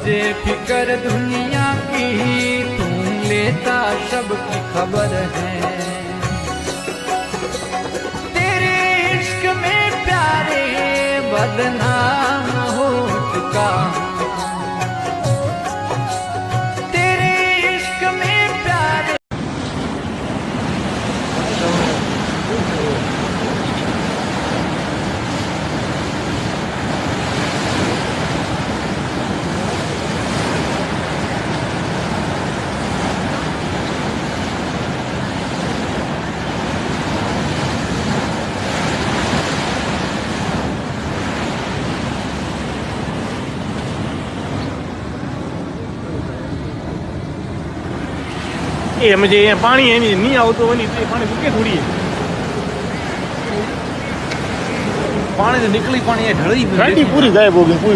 तुझे फिक्र दुनिया की, तू लेता सबकी खबर है। तेरे इश्क में प्यारे बदनाम हो चुका, तेरे इश्क में प्यारे। એ म्हणजे પાણી એની નહીં આવતો હોય તો એ પાણી મૂકે થોડી પાણી નીકળી પાણી ઢળી પૂરી જાય ભોગી પૂરી